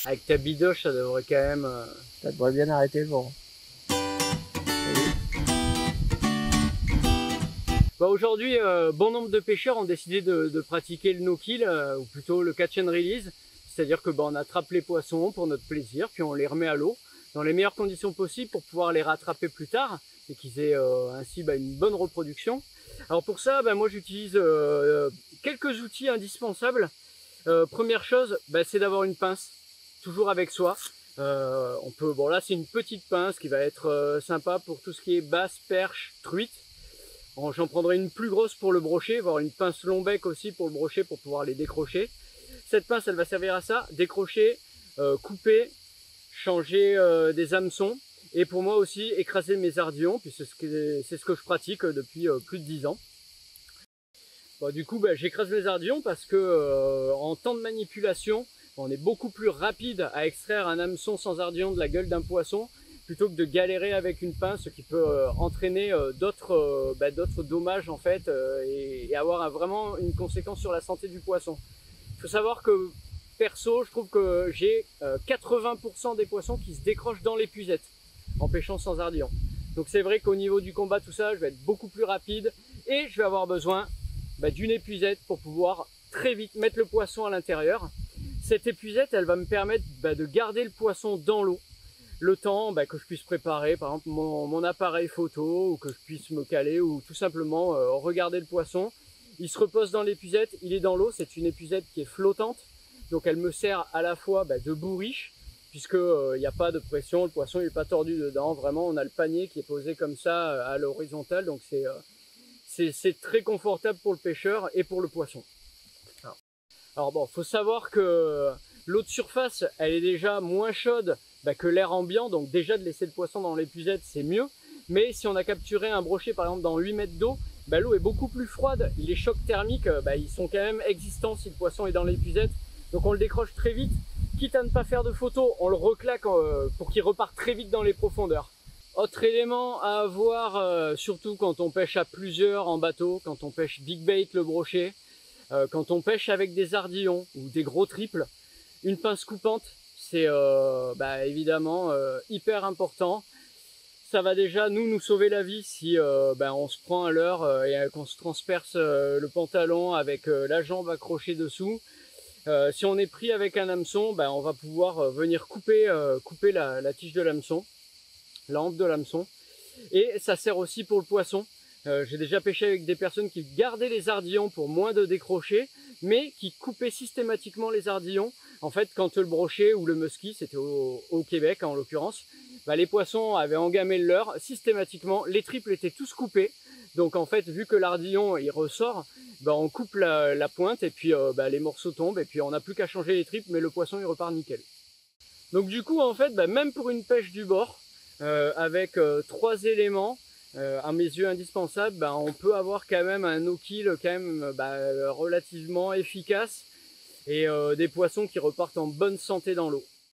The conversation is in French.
Avec ta bidoche, ça devrait quand même... Ça devrait bien arrêter le vent. Bah aujourd'hui, bon nombre de pêcheurs ont décidé de pratiquer le no-kill, ou plutôt le catch and release. C'est-à-dire que on attrape les poissons pour notre plaisir, puis on les remet à l'eau dans les meilleures conditions possibles pour pouvoir les rattraper plus tard et qu'ils aient ainsi une bonne reproduction. Alors pour ça, moi j'utilise quelques outils indispensables. Première chose, c'est d'avoir une pince, toujours avec soi. On peut, là c'est une petite pince qui va être sympa pour tout ce qui est basse, perche, truite. J'en prendrai une plus grosse pour le brochet, voire une pince long bec aussi pour le brochet pour pouvoir les décrocher. Cette pince, elle va servir à ça, décrocher, couper, changer des hameçons et pour moi aussi écraser mes ardillons, puis c'est ce que je pratique depuis plus de 10 ans. Du coup, j'écrase mes ardillons parce que en temps de manipulation, on est beaucoup plus rapide à extraire un hameçon sans ardillon de la gueule d'un poisson plutôt que de galérer avec une pince, ce qui peut entraîner d'autres dommages en fait et avoir vraiment une conséquence sur la santé du poisson. Il faut savoir que perso, je trouve que j'ai 80% des poissons qui se décrochent dans l'épuisette en pêchant sans ardillon. Donc c'est vrai qu'au niveau du combat, tout ça, je vais être beaucoup plus rapide et je vais avoir besoin d'une épuisette pour pouvoir très vite mettre le poisson à l'intérieur. Cette épuisette, elle va me permettre de garder le poisson dans l'eau le temps que je puisse préparer par exemple mon appareil photo ou que je puisse me caler ou tout simplement regarder le poisson. Il se repose dans l'épuisette, il est dans l'eau, c'est une épuisette qui est flottante, donc elle me sert à la fois de bourriche, puisque il n'y a pas de pression, le poisson n'est pas tordu dedans, vraiment on a le panier qui est posé comme ça à l'horizontale, donc c'est très confortable pour le pêcheur et pour le poisson. Alors faut savoir que l'eau de surface, elle est déjà moins chaude que l'air ambiant, donc déjà de laisser le poisson dans l'épuisette, c'est mieux. Mais si on a capturé un brochet par exemple dans 8 mètres d'eau, l'eau est beaucoup plus froide. Les chocs thermiques, ils sont quand même existants si le poisson est dans l'épuisette. Donc on le décroche très vite. Quitte à ne pas faire de photos, on le reclaque pour qu'il reparte très vite dans les profondeurs. Autre élément à avoir, surtout quand on pêche à plusieurs en bateau, quand on pêche big bait le brochet, quand on pêche avec des ardillons ou des gros triples, une pince coupante, c'est évidemment hyper important. Ça va déjà nous sauver la vie si on se prend à leurre et qu'on se transperce le pantalon avec la jambe accrochée dessous. Si on est pris avec un hameçon, on va pouvoir venir couper la tige de l'hameçon, la hampe de l'hameçon. Et ça sert aussi pour le poisson. J'ai déjà pêché avec des personnes qui gardaient les ardillons pour moins de décrocher, mais qui coupaient systématiquement les ardillons. En fait, quand le brochet ou le musky, c'était au Québec en l'occurrence, les poissons avaient engamé le leurre, systématiquement, les triples étaient tous coupés. Donc en fait, vu que l'ardillon il ressort, on coupe la pointe et puis les morceaux tombent et puis on n'a plus qu'à changer les triples, mais le poisson il repart nickel. Donc du coup, en fait, même pour une pêche du bord, avec 3 éléments, à mes yeux indispensables, on peut avoir quand même un no-kill relativement efficace et des poissons qui repartent en bonne santé dans l'eau.